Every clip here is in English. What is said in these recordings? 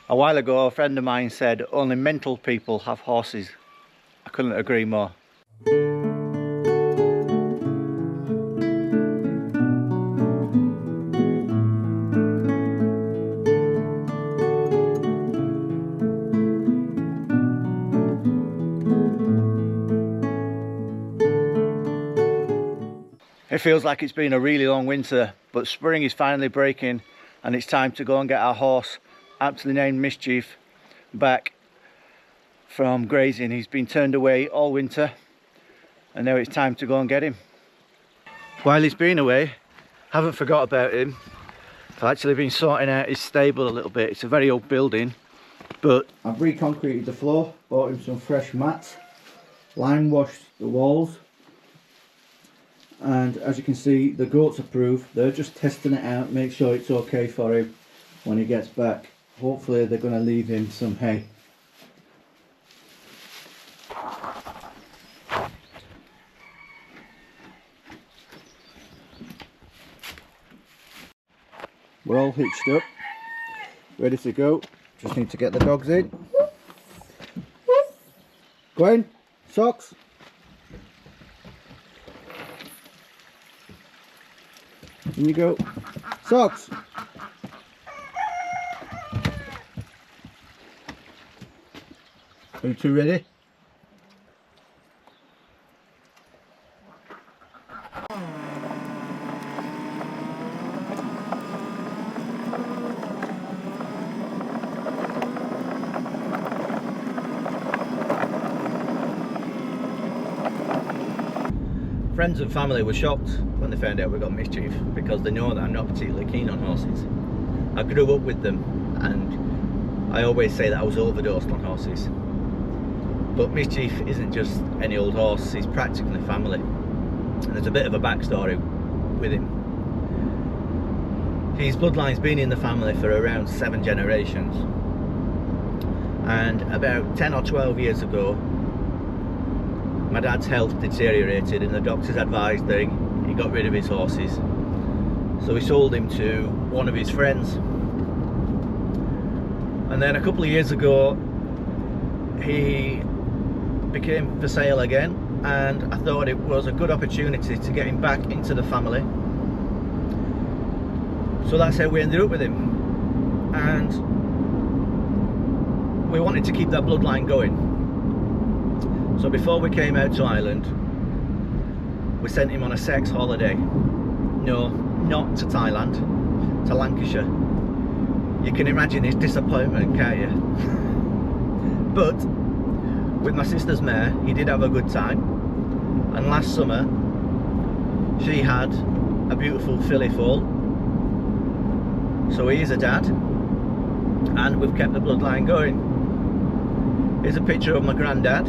A while ago, a friend of mine said only mental people have horses. I couldn't agree more. It feels like it's been a really long winter, but spring is finally breaking and it's time to go and get our horse, aptly named Mischief, back from grazing. He's been turned away all winter and now it's time to go and get him. While he's been away, haven't forgot about him. I've actually been sorting out his stable a little bit. It's a very old building, but I've reconcreted the floor, bought him some fresh mats, lime washed the walls, and as you can see, the goats approve. They're just testing it out, make sure it's okay for him when he gets back. Hopefully they're going to leave him some hay. We're all hitched up, ready to go. Just need to get the dogs in. Gwen, socks. In you go. Socks. Are you two ready? Friends and family were shocked when they found out we got Mischief, because they know that I'm not particularly keen on horses. I grew up with them and I always say that I was overdosed on horses. But Mischief isn't just any old horse, he's practically family. And there's a bit of a backstory with him. His bloodline's been in the family for around 7 generations. And about 10 or 12 years ago, my dad's health deteriorated and the doctors advised that he got rid of his horses. So he sold him to one of his friends. And then a couple of years ago, he became for sale again, and I thought it was a good opportunity to get him back into the family. So that's how we ended up with him. And we wanted to keep that bloodline going. So before we came out to Ireland, we sent him on a sex holiday. No, not to Thailand, to Lancashire. You can imagine his disappointment, can't you? But with my sister's mare, he did have a good time. And last summer, she had a beautiful filly foal. So he is a dad, and we've kept the bloodline going. Here's a picture of my granddad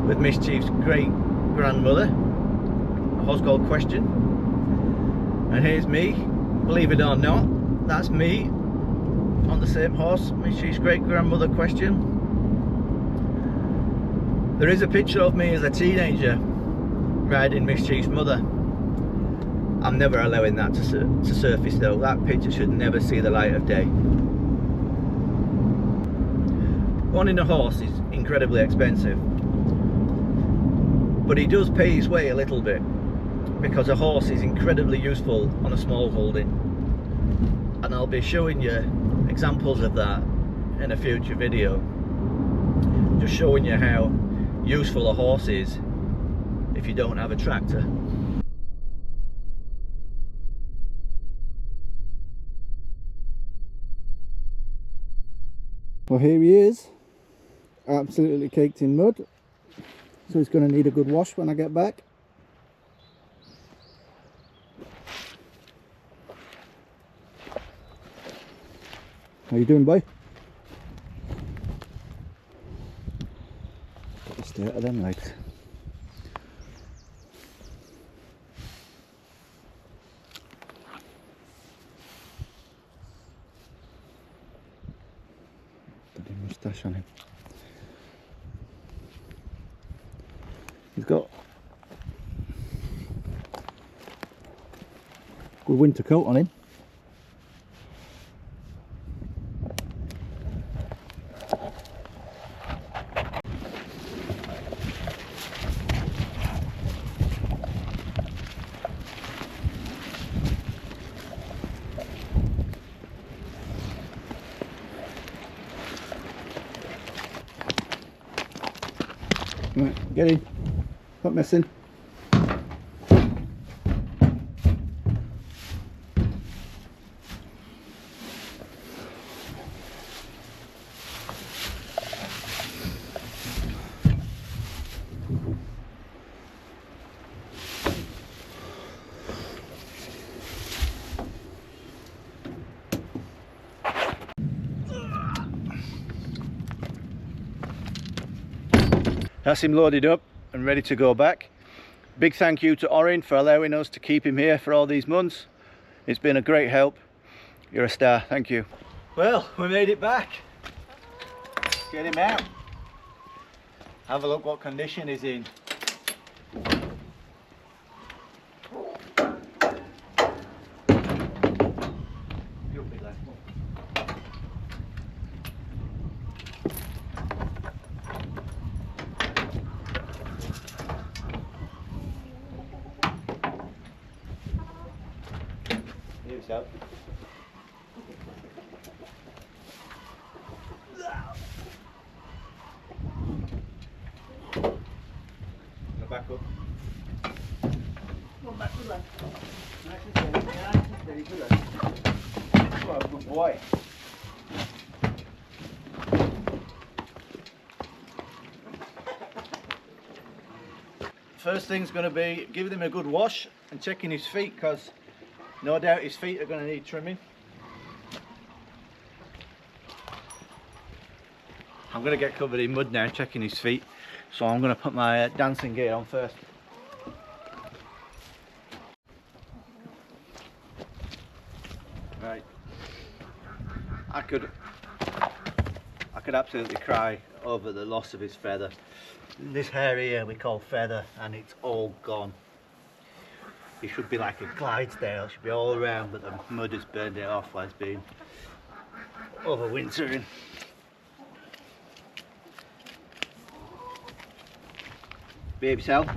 with Mischief's great grandmother, a horse called Question. And here's me, believe it or not, that's me on the same horse, Mischief's great grandmother Question. There is a picture of me as a teenager riding Mischief's mother. I'm never allowing that to surface though. That picture should never see the light of day. Owning a horse is incredibly expensive, but he does pay his way a little bit, because a horse is incredibly useful on a small holding, and I'll be showing you examples of that in a future video, just showing you how useful a horse is if you don't have a tractor. Well, here he is, absolutely caked in mud. So he's going to need a good wash when I get back. How you doing, boy? Got the state of them legs. Bloody moustache on him. He's got a good winter coat on him. Right, get in. Quit messing. That's him loaded up and ready to go back. Big thank you to Orin for allowing us to keep him here for all these months. It's been a great help. You're a star, thank you. Well, we made it back. Get him out. Have a look what condition he's in. Out. Go back up. Come back to that. Nice and steady, nice and steady, good. Oh, good boy. First thing's going to be giving him a good wash and checking his feet, because no doubt his feet are going to need trimming. I'm going to get covered in mud now checking his feet, so I'm going to put my dancing gear on first. Right, I could absolutely cry over the loss of his feather. This hair here we call feather, and it's all gone. It should be like a Clydesdale, it should be all around, but the mud has burned it off while it's been overwintering. Behave yourself.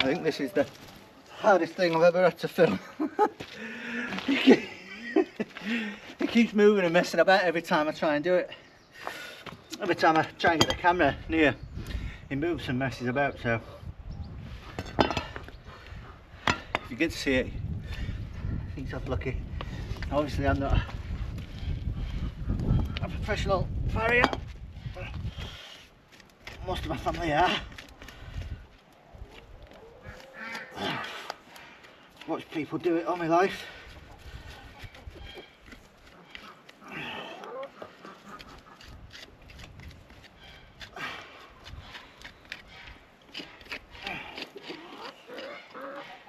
I think this is the hardest thing I've ever had to film. It keeps moving and messing about every time I try and do it. Every time I try and get the camera near, it moves and messes about, so if you get to see it, I think I'm lucky. Obviously I'm not a professional farrier. Most of my family are. Watched people do it all my life.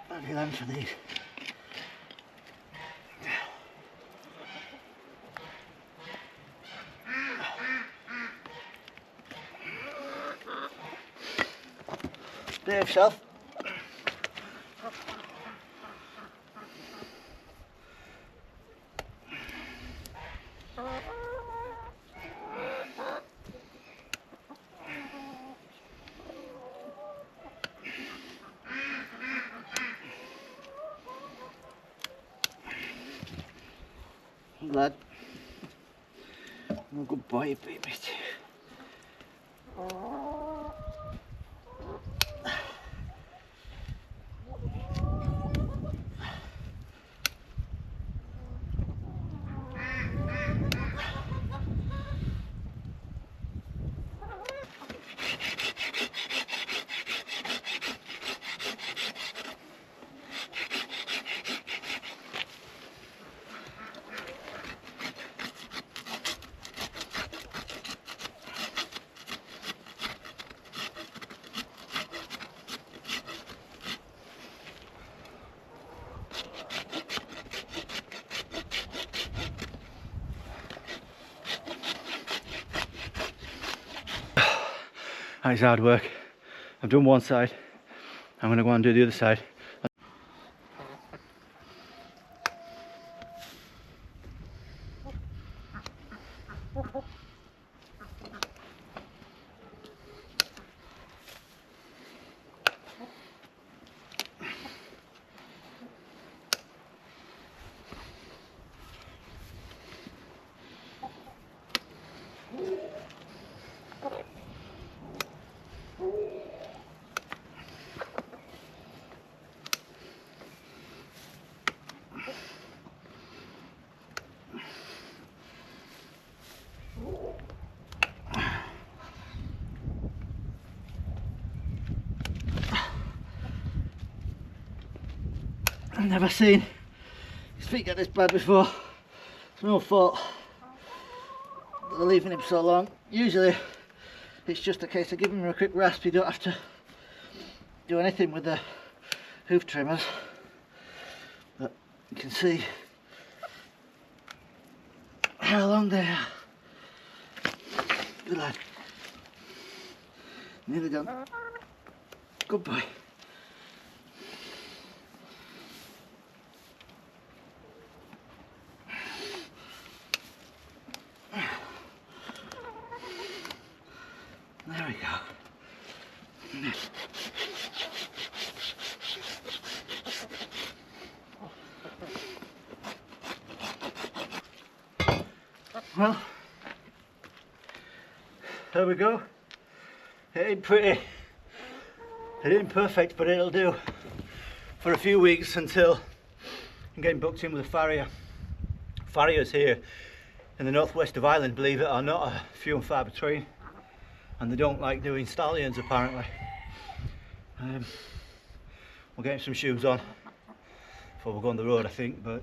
Bloody length for these. Behave yourself. Lad, oh, good boy, baby. That's hard work. I've done one side. I'm going to go and do the other side. I've never seen his feet get this bad before. It's no fault they're leaving him so long. Usually it's just a case of giving him a quick rasp. You don't have to do anything with the hoof trimmers, but you can see how long they are. Good lad. Nearly done. Good boy. There we go. Well, there we go. It ain't pretty, it ain't perfect, but it'll do for a few weeks until I'm getting booked in with a farrier. Farriers here in the northwest of Ireland, believe it or not, are few and far between, and they don't like doing stallions apparently. We'll get him some shoes on before we go on the road, I think, but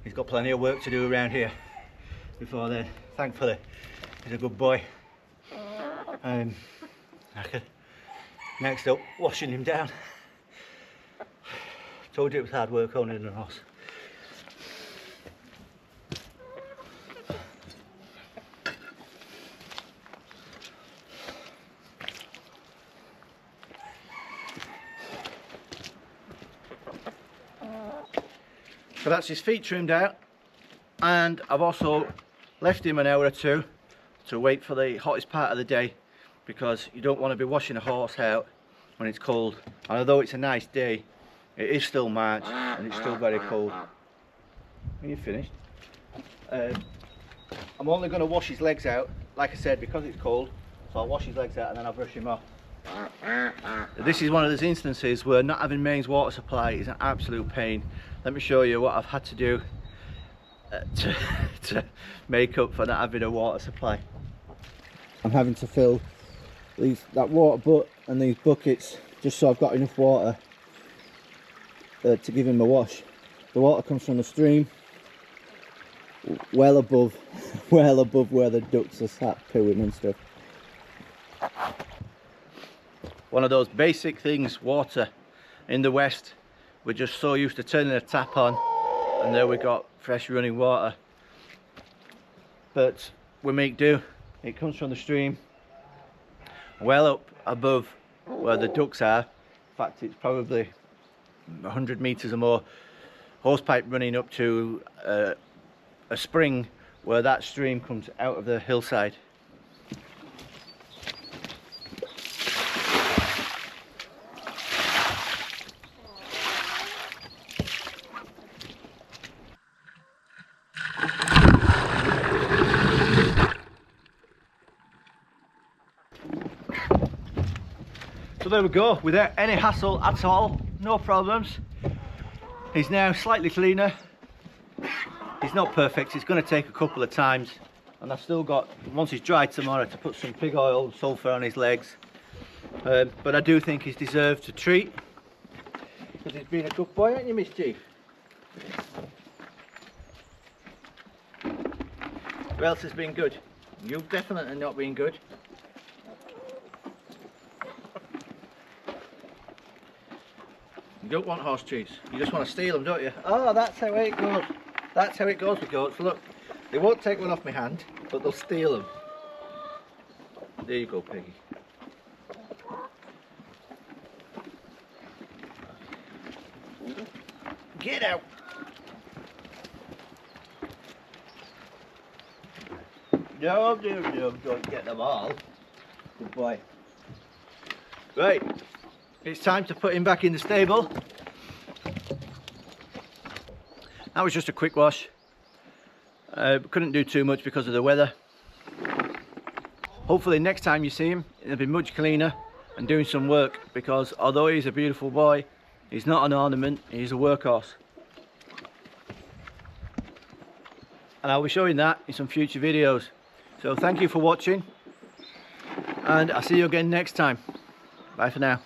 he's got plenty of work to do around here before then. Thankfully he's a good boy. Next up, washing him down. Told you it was hard work owning a horse. So that's his feet trimmed out, and I've also left him an hour or two to wait for the hottest part of the day, because you don't want to be washing a horse out when it's cold. And although it's a nice day, it is still March and it's still very cold. Are you finished? I'm only going to wash his legs out, like I said, because it's cold, so I'll wash his legs out and then I'll brush him off. This is one of those instances where not having mains water supply is an absolute pain. Let me show you what I've had to do to make up for not having a water supply. I'm having to fill that water butt and these buckets just so I've got enough water to give him a wash. The water comes from the stream, well above where the ducks are sat pooing and stuff. One of those basic things, water. In the West, we're just so used to turning a tap on and there we got fresh running water. But we make do. It comes from the stream, well up above where the ducks are. In fact, it's probably 100 meters or more. Hosepipe running up to a spring where that stream comes out of the hillside. So there we go, without any hassle at all, no problems. He's now slightly cleaner. He's not perfect, it's going to take a couple of times, and I've still got, once he's dried tomorrow, to put some pig oil, sulphur on his legs. But I do think he's deserved a treat, because he's been a good boy, haven't you, Miss Chief? Who else has been good? You've definitely not been good. You don't want horse cheese, you just want to steal them, don't you? Oh, that's how it goes. That's how it goes with goats. Look, they won't take one off my hand, but they'll steal them. There you go, Piggy. Get out! No, don't get them all. Good boy. Right. It's time to put him back in the stable. That was just a quick wash. Couldn't do too much because of the weather. Hopefully next time you see him, he'll be much cleaner and doing some work, because although he's a beautiful boy, he's not an ornament, he's a workhorse. And I'll be showing that in some future videos. So thank you for watching, and I'll see you again next time. Bye for now.